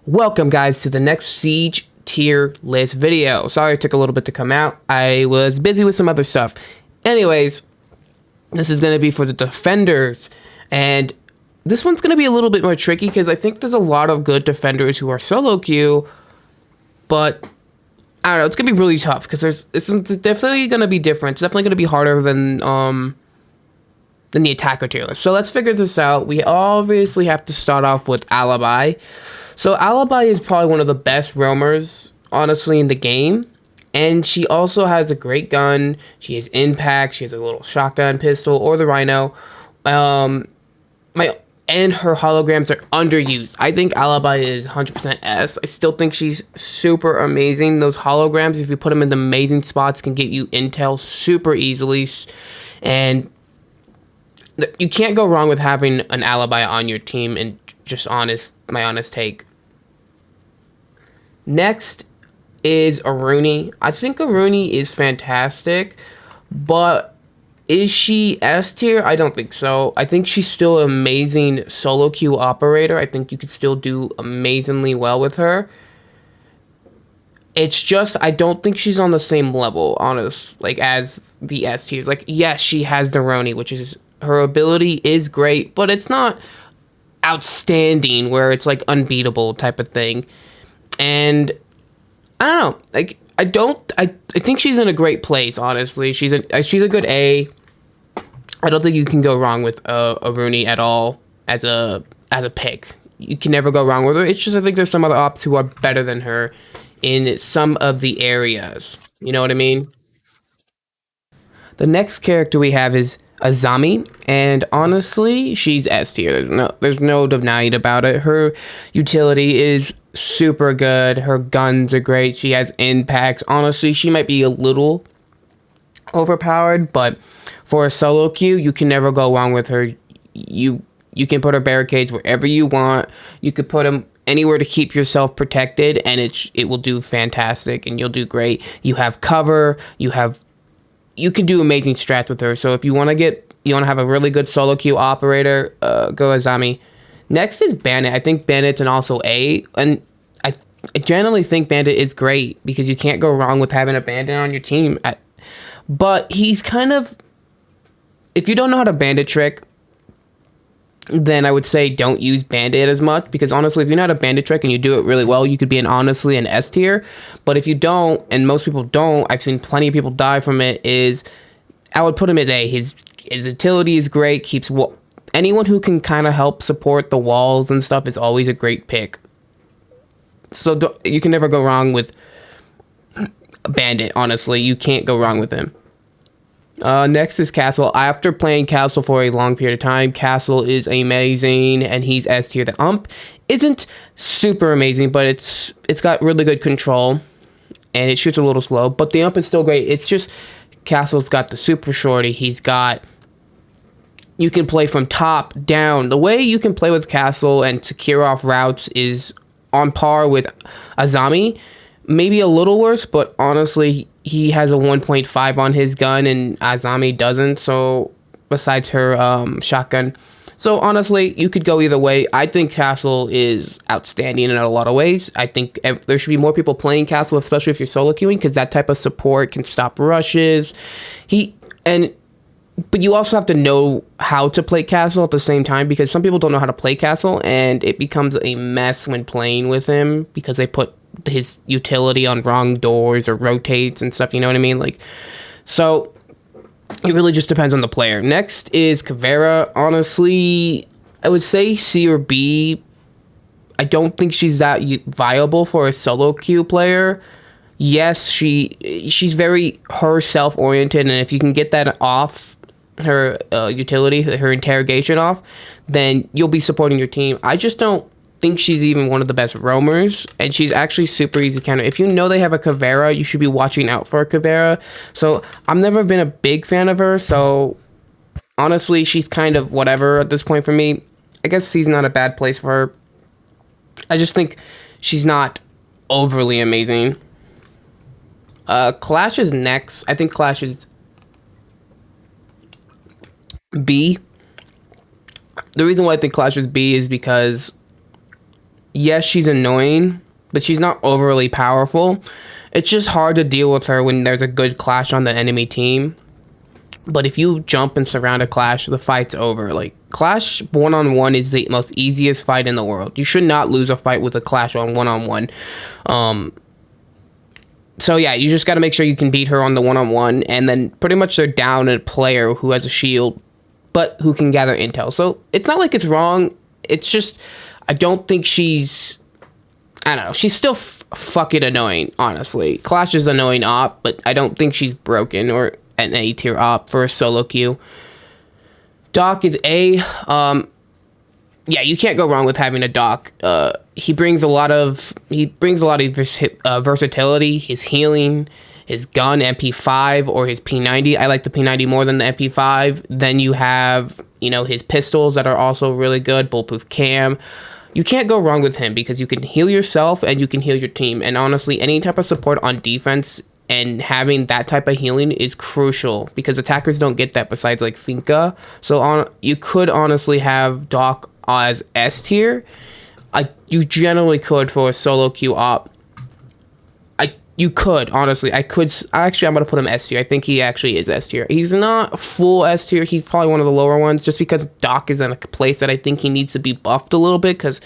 Welcome guys to the next Siege tier list video. Sorry it took a little bit to come out. I was busy with some other stuff. Anyways, this is going to be for the defenders. And this one's going to be a little bit more tricky because I think there's a lot of good defenders who are solo queue. But I don't know, it's going to be really tough because it's definitely going to be different. It's definitely going to be harder than the attacker tier list. So let's figure this out. We obviously have to start off with Alibi. So Alibi is probably one of the best roamers, honestly, in the game. And she also has a great gun. She has impact. She has a little shotgun pistol or the rhino. And her holograms are underused. I think Alibi is 100% S. I still think she's super amazing. Those holograms, if you put them in the amazing spots, can get you intel super easily. And you can't go wrong with having an Alibi on your team, and just my honest take. Next is Aruni. I think Aruni is fantastic, but is she S tier? I don't think so. I think she's still an amazing solo queue operator. I think you could still do amazingly well with her. It's just, I don't think she's on the same level, as the S tiers. Yes, she has the Roni, which is, her ability is great, but it's not outstanding where it's unbeatable type of thing. And I don't know, I think she's in a great place, honestly. She's a good A. I don't think you can go wrong with Aruni at all as a pick. You can never go wrong with her. It's just, I think there's some other ops who are better than her in some of the areas. You know what I mean? The next character we have is Azami, and honestly, she's S tier. There's no denying about it. Her utility is super good. Her guns are great. She has impact. Honestly, she might be a little overpowered, but for a solo queue, you can never go wrong with her. You can put her barricades wherever you want. You could put them anywhere to keep yourself protected, and it will do fantastic, and you'll do great. You have cover. You can do amazing strats with her. So if you want to have a really good solo queue operator, go Azami. Next is Bandit. I think Bandit's an also A, and I generally think Bandit is great because you can't go wrong with having a Bandit on your team. But he's kind of, if you don't know how to Bandit trick, then I would say don't use Bandit as much, because honestly, if you know how to Bandit trick and you do it really well, you could be an S tier. But if you don't, and most people don't, I've seen plenty of people die from it, I would put him as A. His utility is great, anyone who can kind of help support the walls and stuff is always a great pick. So you can never go wrong with Bandit, honestly. You can't go wrong with him. Next is Castle. After playing Castle for a long period of time, Castle is amazing, and he's S tier. The Ump isn't super amazing, but it's got really good control, and it shoots a little slow, but the Ump is still great. It's just, Castle's got the super shorty. You can play from top down. The way you can play with Castle and secure off routes is on par with Azami. Maybe a little worse, but honestly, he has a 1.5 on his gun and Azami doesn't, so besides her shotgun. So honestly, you could go either way. I think Castle is outstanding in a lot of ways. I think there should be more people playing Castle, especially if you're solo queuing, because that type of support can stop rushes. But you also have to know how to play Castle at the same time, because some people don't know how to play Castle, and it becomes a mess when playing with him because they put his utility on wrong doors or rotates and stuff, you know what I mean? So it really just depends on the player. Next is Cavera. Honestly, I would say C or B. I don't think she's that viable for a solo queue player. Yes, she's very herself-oriented, and if you can get that off, her utility, her interrogation off, then you'll be supporting your team. I just don't think she's even one of the best roamers, and she's actually super easy to counter. If you know they have a Cavera, you should be watching out for a Cavera. So I've never been a big fan of her, so honestly, she's kind of whatever at this point for me. I guess C's not a bad place for her. I just think she's not overly amazing. Clash is next. I think Clash is B. The reason why I think Clash is B is because yes, she's annoying, but she's not overly powerful. It's just hard to deal with her when there's a good clash on the enemy team. But if you jump and surround a clash, the fight's over. Like, clash one-on-one is the most easiest fight in the world. You should not lose a fight with a clash on one-on-one. So yeah, you just got to make sure you can beat her on the one-on-one, and then pretty much they're down a player who has a shield, but who can gather intel. So it's not like it's wrong. It's just, I don't think she's, I don't know, she's still fucking annoying, honestly. Clash is annoying op, but I don't think she's broken or an A tier op for a solo queue. Doc is A. Yeah, you can't go wrong with having a Doc. He brings a lot of versatility. His healing, his gun, MP5 or his P90. I like the P90 more than the MP5. Then you have, his pistols that are also really good. Bulletproof cam. You can't go wrong with him because you can heal yourself and you can heal your team. And honestly, any type of support on defense and having that type of healing is crucial because attackers don't get that besides like Finka. So you could honestly have Doc as S tier. You generally could for a solo queue op. You could, honestly. I'm going to put him S tier. I think he actually is S tier. He's not full S tier. He's probably one of the lower ones just because Doc is in a place that I think he needs to be buffed a little bit because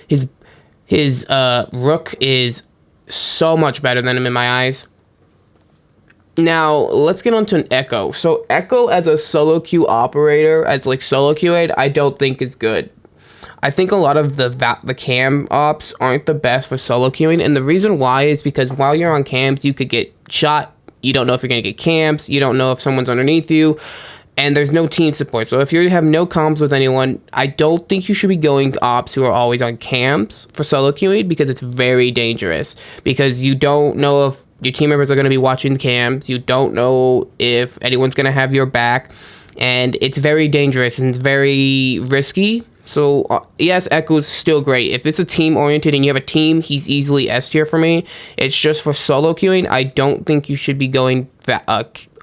his Rook is so much better than him in my eyes. Now, let's get on to an Echo. So, Echo as a solo queue operator, as like solo queue aid, I don't think is good. I think a lot of the cam ops aren't the best for solo queuing, and the reason why is because while you're on cams, you could get shot. You don't know if you're going to get camps. You don't know if someone's underneath you, and there's no team support. So if you have no comms with anyone, I don't think you should be going ops who are always on cams for solo queuing because it's very dangerous because you don't know if your team members are going to be watching the cams. You don't know if anyone's going to have your back, and it's very dangerous and it's very risky. So, yes, Echo's still great. If it's a team-oriented and you have a team, he's easily S tier for me. It's just for solo queuing, I don't think you should be going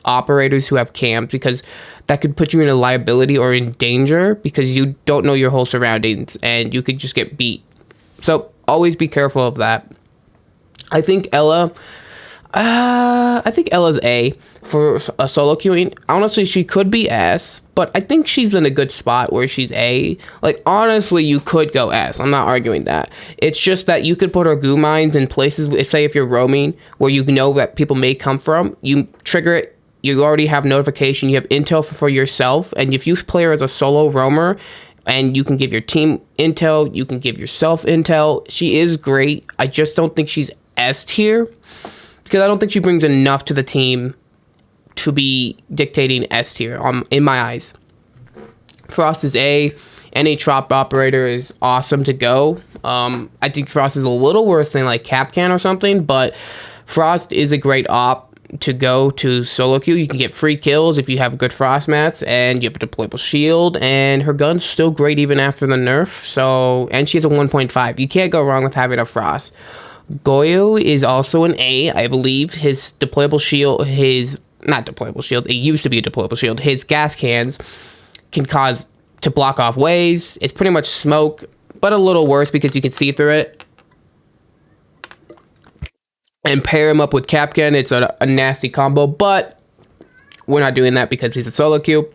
operators who have cams because that could put you in a liability or in danger because you don't know your whole surroundings and you could just get beat. So, always be careful of that. I think Ella's A for a solo queuing. Honestly, she could be S, but I think she's in a good spot where she's A. Like, honestly, you could go S. I'm not arguing that. It's just that you could put her goo mines in places, say if you're roaming, where you know that people may come from. You trigger it. You already have notification. You have intel for yourself. And if you play her as a solo roamer, and you can give your team intel, you can give yourself intel. She is great. I just don't think she's S tier. Because I don't think she brings enough to the team to be dictating S tier, in my eyes. Frost is A. Any trop operator is awesome to go. I think Frost is a little worse than like Capcan or something, but Frost is a great op to go to solo queue. You can get free kills if you have good Frost mats, and you have a deployable shield, and her gun's still great even after the nerf. So, and she has a 1.5. You can't go wrong with having a Frost. Goyo is also an A, I believe. His deployable shield, not deployable shield, it used to be a deployable shield. His gas cans can cause to block off ways. It's pretty much smoke, but a little worse because you can see through it. And pair him up with Capcan, it's a nasty combo, but we're not doing that because he's a solo queue.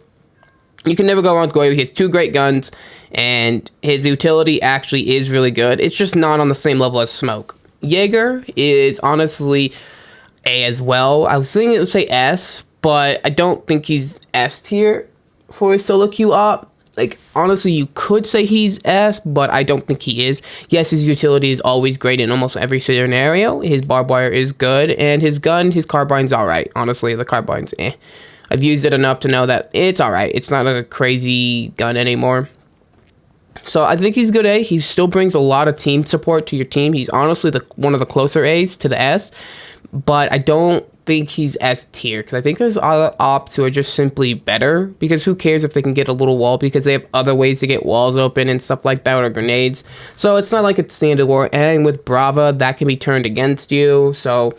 You can never go wrong with Goyo. He has two great guns, and his utility actually is really good. It's just not on the same level as Smoke. Jaeger is honestly A as well. I was thinking to say S, but I don't think he's S tier for a solo queue op. Like, honestly, you could say he's S, but I don't think he is. Yes, his utility is always great in almost every scenario. His barbed wire is good, and his gun, his carbine's alright. Honestly, the carbine's eh. I've used it enough to know that it's alright. It's not a crazy gun anymore. So I think he's good A. He still brings a lot of team support to your team. He's honestly one of the closer A's to the S, but I don't think he's S tier because I think there's other ops who are just simply better because who cares if they can get a little wall because they have other ways to get walls open and stuff like that or grenades. So it's not like it's standard war, and with Brava that can be turned against you. So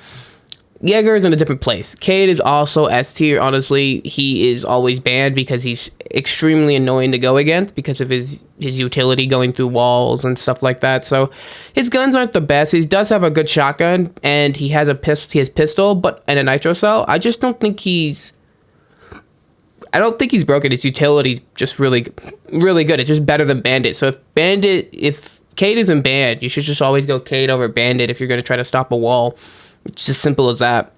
Jaeger is in a different place. Kade is also S tier. Honestly, he is always banned because he's extremely annoying to go against because of his utility going through walls and stuff like that. So his guns aren't the best. He does have a good shotgun and he has pistol, but and a nitro cell. I just don't think he's broken. His utility's just really good. It's just better than Bandit. So if Kade isn't banned, you should just always go Kade over Bandit if you're going to try to stop a wall. It's just simple as that.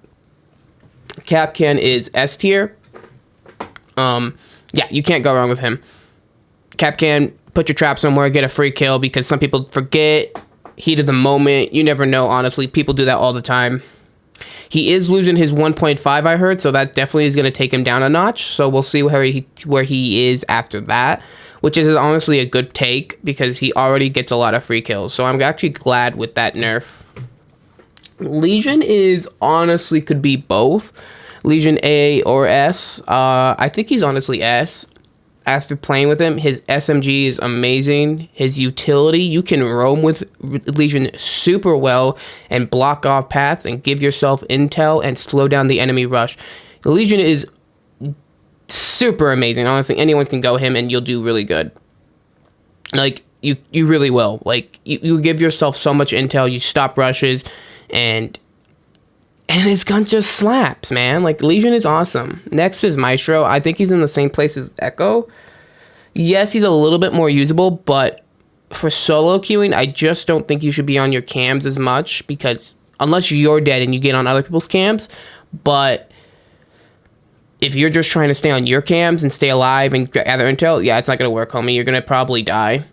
Kapkan is S tier. Yeah, you can't go wrong with him. Kapkan, put your trap somewhere, get a free kill, because some people forget, heat of the moment. You never know, honestly. People do that all the time. He is losing his 1.5, I heard, so that definitely is going to take him down a notch. So we'll see where he is after that, which is honestly a good take because he already gets a lot of free kills. So I'm actually glad with that nerf. Legion is honestly could be both. Legion A or S. I think he's honestly S. After playing with him, his SMG is amazing. His utility, you can roam with Legion super well and block off paths and give yourself intel and slow down the enemy rush. Legion is super amazing. Honestly, anyone can go him and you'll do really good. Like, you really will. Like, you give yourself so much intel, you stop rushes, and his gun just slaps, man. Like, Legion is awesome. Next is Maestro. I think he's in the same place as Echo. Yes, he's a little bit more usable, but for solo queuing, I just don't think you should be on your cams as much, because unless you're dead and you get on other people's cams, but if you're just trying to stay on your cams and stay alive and gather intel, yeah, it's not going to work, homie. You're going to probably die.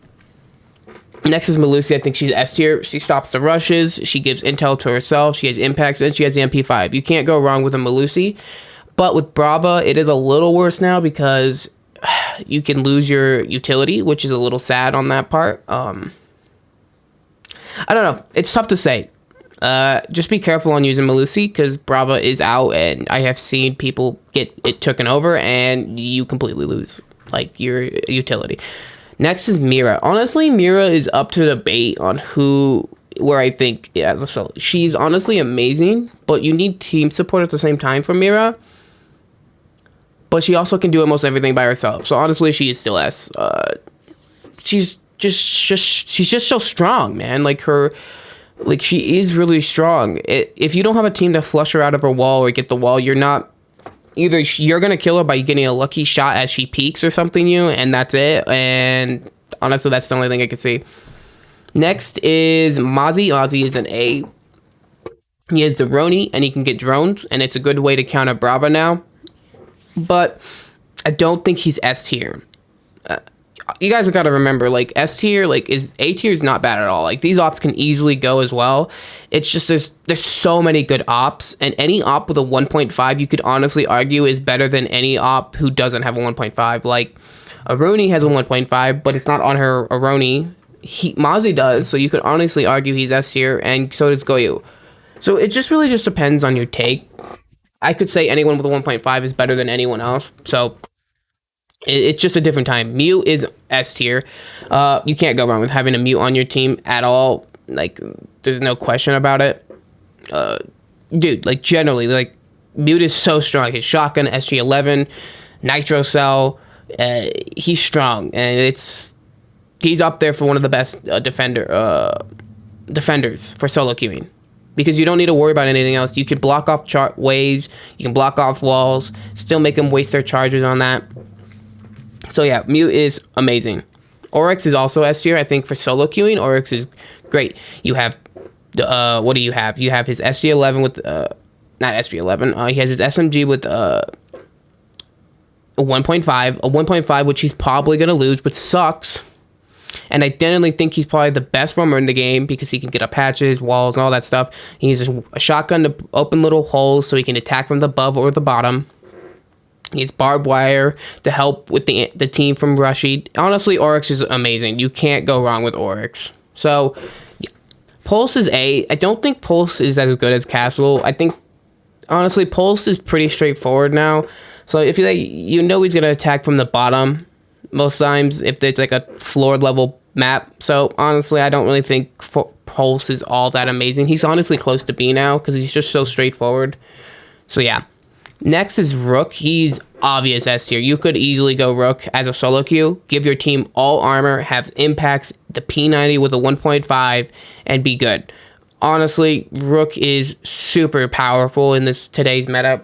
Next is Melusi. I think she's S tier. She stops the rushes. She gives intel to herself. She has impacts, and she has the MP5. You can't go wrong with a Melusi. But with Brava, it is a little worse now because you can lose your utility, which is a little sad on that part. I don't know. It's tough to say. Just be careful on using Melusi because Brava is out, and I have seen people get it taken over, and you completely lose like your utility. Next is Mira. Honestly, Mira is up to debate on where I think, yeah, so she's honestly amazing, but you need team support at the same time for Mira. But she also can do almost everything by herself. So honestly, she is still S. She's just so strong, man. Like she is really strong. If you don't have a team to flush her out of her wall or get the wall, either you're going to kill her by getting a lucky shot as she peeks or something, and that's it. And honestly, that's the only thing I can see. Next is Mozzie. Mozzie is an A. He has the Roni, and he can get drones, and it's a good way to counter Brava now. But I don't think he's S tier. You guys have got to remember, like, S tier, like, A tier is not bad at all. Like, these ops can easily go as well. It's just there's so many good ops, and any op with a 1.5, you could honestly argue is better than any op who doesn't have a 1.5. Like, Aroni has a 1.5, but it's not on her Aroni. Mozzie does, so you could honestly argue he's S tier, and so does Goyu. So it just really just depends on your take. I could say anyone with a 1.5 is better than anyone else, so it's just a different time. Mew is S tier. You can't go wrong with having a Mew on your team at all. Like, there's no question about it. Dude, like, generally, like, Mew is so strong. His shotgun, SG-11, Nitro Cell, he's strong. And he's up there for one of the best defenders for solo queuing. Because you don't need to worry about anything else. You can block off waves. You can block off walls. Still make them waste their charges on that. So yeah, Mew is amazing. Oryx is also S tier. I think for solo queuing, Oryx is great. You have what do you have? You have his SG-11 with not SG-11. He has his SMG with a 1.5, a 1.5, which he's probably gonna lose, which sucks. And I genuinely think he's probably the best roamer in the game because he can get up patches, walls, and all that stuff. He uses a shotgun to open little holes so he can attack from the above or the bottom. He has barbed wire to help with the team from rushing. Honestly, Oryx is amazing. You can't go wrong with Oryx. So, yeah. Pulse is A. I don't think Pulse is as good as Castle. I think, honestly, Pulse is pretty straightforward now. So if he's going to attack from the bottom most times. If there's like a floor level map. So honestly, I don't really think Pulse is all that amazing. He's honestly close to B now because he's just so straightforward. So yeah. Next is Rook. He's obvious S tier. You could easily go Rook as a solo queue, give your team all armor, have impacts, the P90 with a 1.5, and be good. Honestly, Rook is super powerful in today's meta.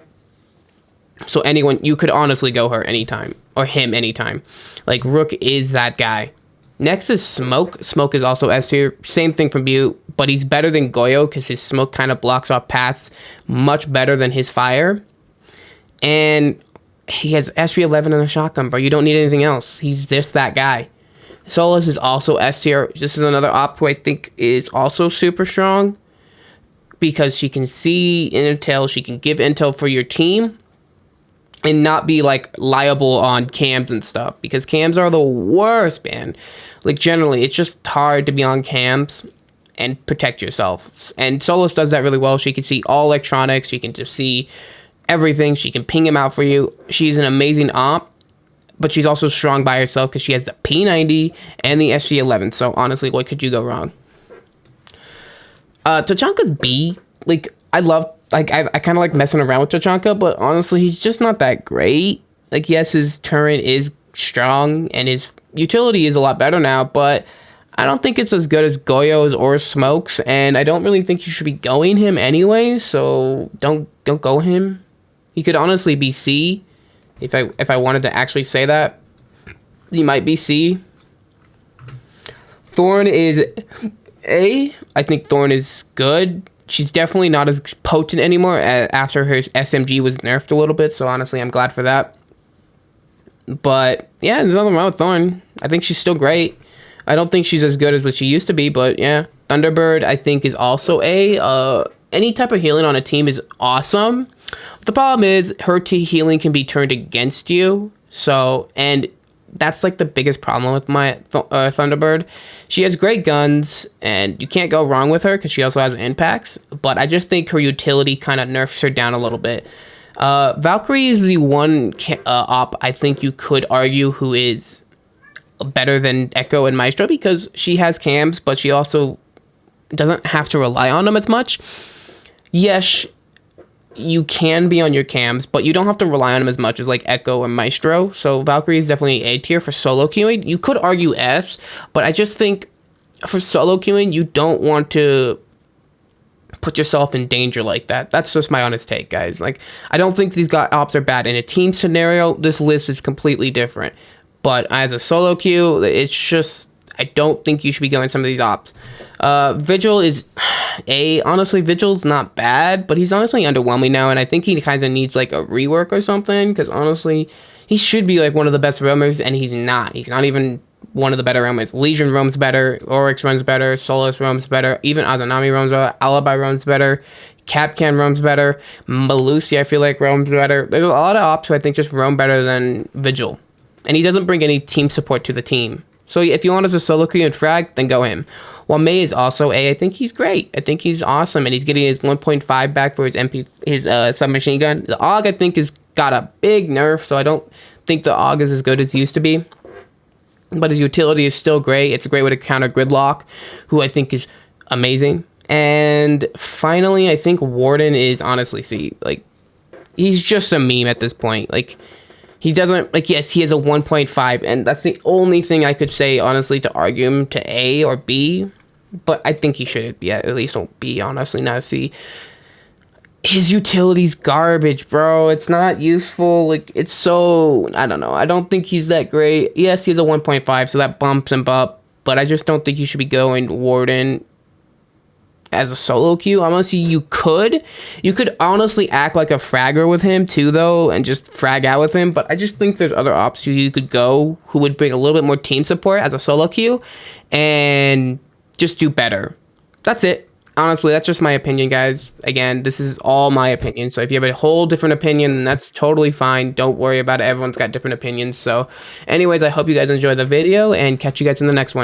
So anyone, you could honestly go her anytime, or him anytime. Like, Rook is that guy. Next is Smoke. Smoke is also S tier. Same thing from Butte, but he's better than Goyo because his smoke kind of blocks off paths much better than his fire. And he has SP11 and a shotgun, bro. You don't need anything else. He's just that guy. Solus is also S tier. This is another op who I think is also super strong because she can see intel. She can give intel for your team and not be like liable on cams and stuff, because cams are the worst, man. Like, generally, it's just hard to be on cams and protect yourself. And Solus does that really well. She can see all electronics. She can just see everything. She can ping him out for you. She's an amazing op, but she's also strong by herself because she has the P90 and the SG11. So honestly, what could you go wrong? Tachanka's B. Like, I kind of like messing around with Tachanka, but honestly, he's just not that great. Like, yes, his turret is strong and his utility is a lot better now, but I don't think it's as good as Goyo's or Smoke's, and I don't really think you should be going him anyway, so don't go him. He could honestly be C. If I wanted to actually say that, he might be C. Thorne is A. I think Thorne is good. She's definitely not as potent anymore after her SMG was nerfed a little bit, so honestly, I'm glad for that. But yeah, there's nothing wrong with Thorne. I think she's still great. I don't think she's as good as what she used to be, but yeah. Thunderbird, I think, is also A. Any type of healing on a team is awesome. The problem is her healing can be turned against you. So, and that's like the biggest problem with my Thunderbird. She has great guns, and you can't go wrong with her because she also has impacts. But I just think her utility kind of nerfs her down a little bit. Valkyrie is the one op I think you could argue who is better than Echo and Maestro because she has cams, but she also doesn't have to rely on them as much. Yes, you can be on your cams, but you don't have to rely on them as much as like Echo and Maestro. So Valkyrie is definitely A tier for solo queuing. You could argue S, but I just think for solo queuing, you don't want to put yourself in danger like that. That's just my honest take, guys. Like, I don't think these ops are bad. In a team scenario, this list is completely different. But as a solo queue, it's just, I don't think you should be going some of these ops. Vigil is A. Honestly, Vigil's not bad, but he's honestly underwhelming now, and I think he kind of needs like a rework or something, because honestly, he should be like one of the best roamers, and he's not. He's not even one of the better roamers. Legion roams better, Oryx runs better, Solus roams better, even Azanami roams better, Alibi roams better, Capcan roams better, Malusi I feel like roams better. There's a lot of ops who I think just roam better than Vigil. And he doesn't bring any team support to the team. So if you want us a solo queue and frag, then go him. While May is also A, I think he's great. I think he's awesome, and he's getting his 1.5 back for his submachine gun. The AUG, I think, has got a big nerf, so I don't think the AUG is as good as it used to be. But his utility is still great. It's a great way to counter Gridlock, who I think is amazing. And finally, I think Warden is honestly C. Like, he's just a meme at this point. Like, he doesn't, like, yes, he has a 1.5, and that's the only thing I could say, honestly, to argue him to A or B. But I think he should be at least a B, honestly, not a C. His utility's garbage, bro. It's not useful. Like, it's so, I don't know. I don't think he's that great. Yes, he has a 1.5, so that bumps him up. But I just don't think you should be going Warden as a solo queue. Honestly, you could honestly act like a fragger with him too, though, and just frag out with him. But I just think there's other ops you could go who would bring a little bit more team support as a solo queue and just do better. That's it. Honestly, that's just my opinion, guys. Again, this is all my opinion. So if you have a whole different opinion, then that's totally fine. Don't worry about it. Everyone's got different opinions. So anyways, I hope you guys enjoyed the video, and catch you guys in the next one.